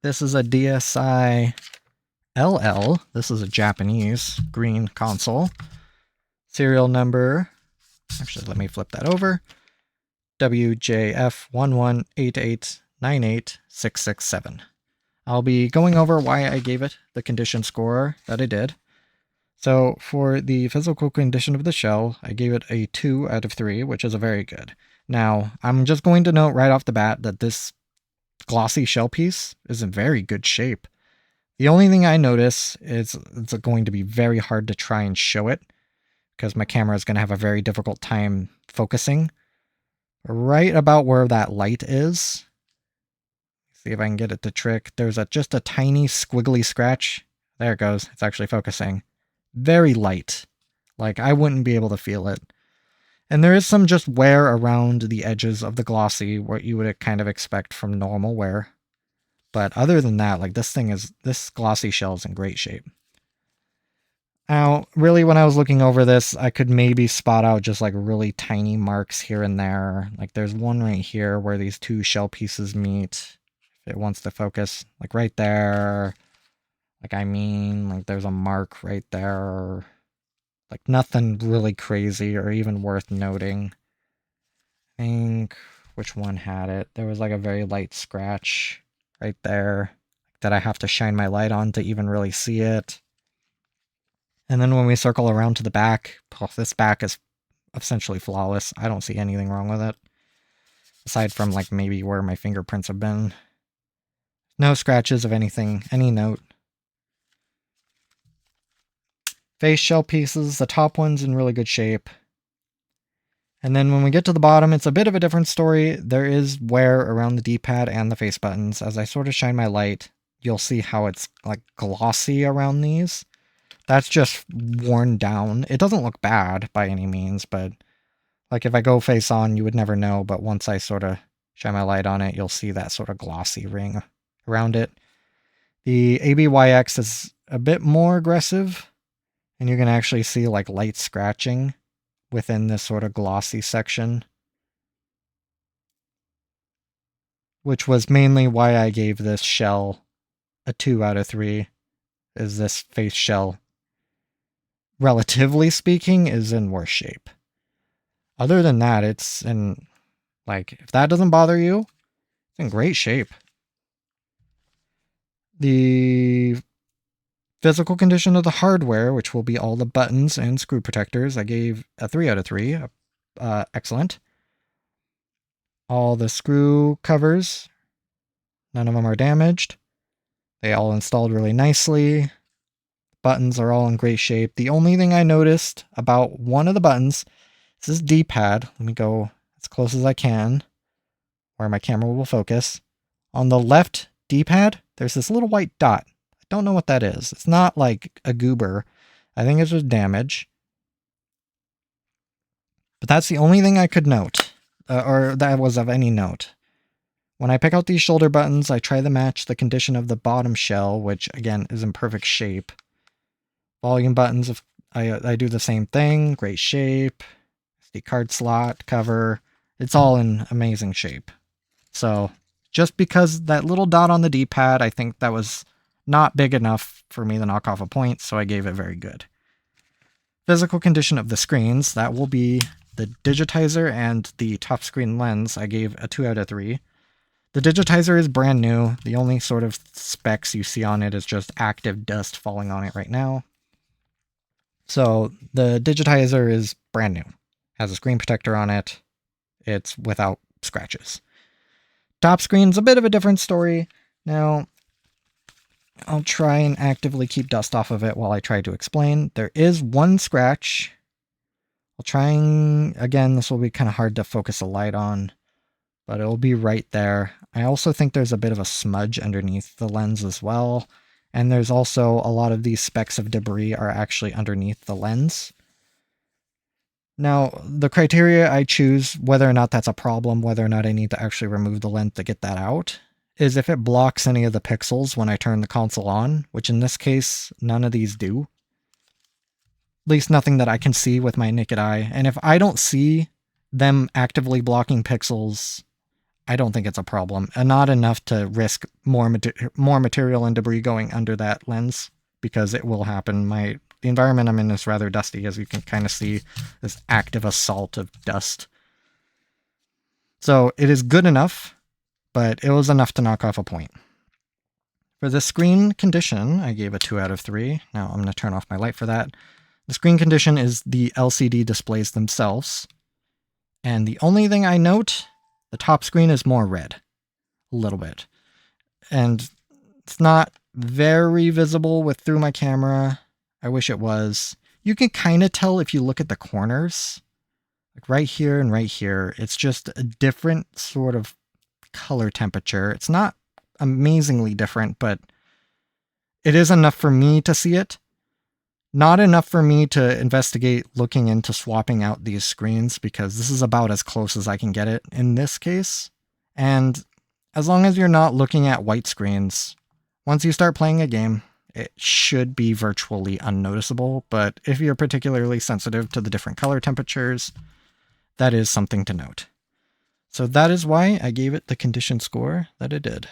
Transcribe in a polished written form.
This is a DSi LL. This is a Japanese green console. Serial number, actually let me flip that over. WJF118898667. I'll be going over why I gave it the condition score that I did. So for the physical condition of the shell, I gave it a 2 out of 3, which is a very good. Now, I'm just going to note right off the bat that this glossy shell piece is in very good shape. The only thing I notice is it's going to be very hard to try and show it, because my camera is going to have a very difficult time focusing. Right about where that light is, see if I can get it to trick, there's just a tiny squiggly scratch. There it goes, it's actually focusing. Very light, like I wouldn't be able to feel it. And there is some just wear around the edges of the glossy, what you would kind of expect from normal wear. But other than that, like this glossy shell is in great shape. Now, really, when I was looking over this, I could maybe spot out just like really tiny marks here and there. Like there's one right here where these two shell pieces meet. If it wants to focus, like right there. Like there's a mark right there. Like nothing really crazy or even worth noting. I think, which one had it? There was like a very light scratch right there that I have to shine my light on to even really see it. And then when we circle around to the back, this back is essentially flawless. I don't see anything wrong with it. Aside from like maybe where my fingerprints have been. No scratches of anything, any note. Face shell pieces, the top one's in really good shape. And then when we get to the bottom, it's a bit of a different story. There is wear around the D-pad and the face buttons. As I sort of shine my light, you'll see how it's like glossy around these. That's just worn down. It doesn't look bad by any means, but like if I go face on, you would never know. But once I sort of shine my light on it, you'll see that sort of glossy ring around it. The ABYX is a bit more aggressive, and you can actually see like light scratching within this sort of glossy section, which was mainly why I gave this shell a 2 out of 3, is this face shell, relatively speaking, is in worse shape. Other than that, it's in, like, if that doesn't bother you, it's in great shape. The physical condition of the hardware, which will be all the buttons and screw protectors, I gave a 3 out of 3. Excellent. All the screw covers, none of them are damaged. They all installed really nicely. Buttons are all in great shape. The only thing I noticed about one of the buttons is this D-pad. Let me go as close as I can where my camera will focus. On the left D-pad, there's this little white dot. I don't know what that is. It's not like a goober. I think it's just damage. But that's the only thing I could note, or that was of any note. When I pick out these shoulder buttons, I try to match the condition of the bottom shell, which again is in perfect shape. Volume buttons, I do the same thing, great shape. SD card slot, cover, it's all in amazing shape. So just because that little dot on the D-pad, I think that was not big enough for me to knock off a point, so I gave it very good. Physical condition of the screens, that will be the Digitizer and the top screen lens. I gave a 2 out of 3. The Digitizer is brand new. The only sort of specs you see on it is just active dust falling on it right now. So the Digitizer is brand new. Has a screen protector on it. It's without scratches. Top screen's a bit of a different story. Now, I'll try and actively keep dust off of it while I try to explain. There is one scratch. I'll try and, again, this will be kind of hard to focus a light on, but it'll be right there. I also think there's a bit of a smudge underneath the lens as well. And there's also a lot of these specks of debris are actually underneath the lens. Now, the criteria I choose, whether or not that's a problem, whether or not I need to actually remove the lens to get that out, is if it blocks any of the pixels when I turn the console on, which in this case, none of these do. At least nothing that I can see with my naked eye. And if I don't see them actively blocking pixels, I don't think it's a problem. And not enough to risk more material and debris going under that lens, because it will happen. The environment I'm in is rather dusty, as you can kind of see this active assault of dust. So it is good enough, but it was enough to knock off a point. For the screen condition, I gave a 2 out of 3. Now I'm going to turn off my light for that. The screen condition is the LCD displays themselves. And the only thing I note, the top screen is more red. A little bit. And it's not very visible through my camera. I wish it was. You can kind of tell if you look at the corners. Like right here and right here. It's just a different sort of color temperature. It's not amazingly different, but it is enough for me to see it. Not enough for me to investigate looking into swapping out these screens, because this is about as close as I can get it in this case. And as long as you're not looking at white screens, once you start playing a game, it should be virtually unnoticeable. But if you're particularly sensitive to the different color temperatures, that is something to note. So that is why I gave it the condition score that it did.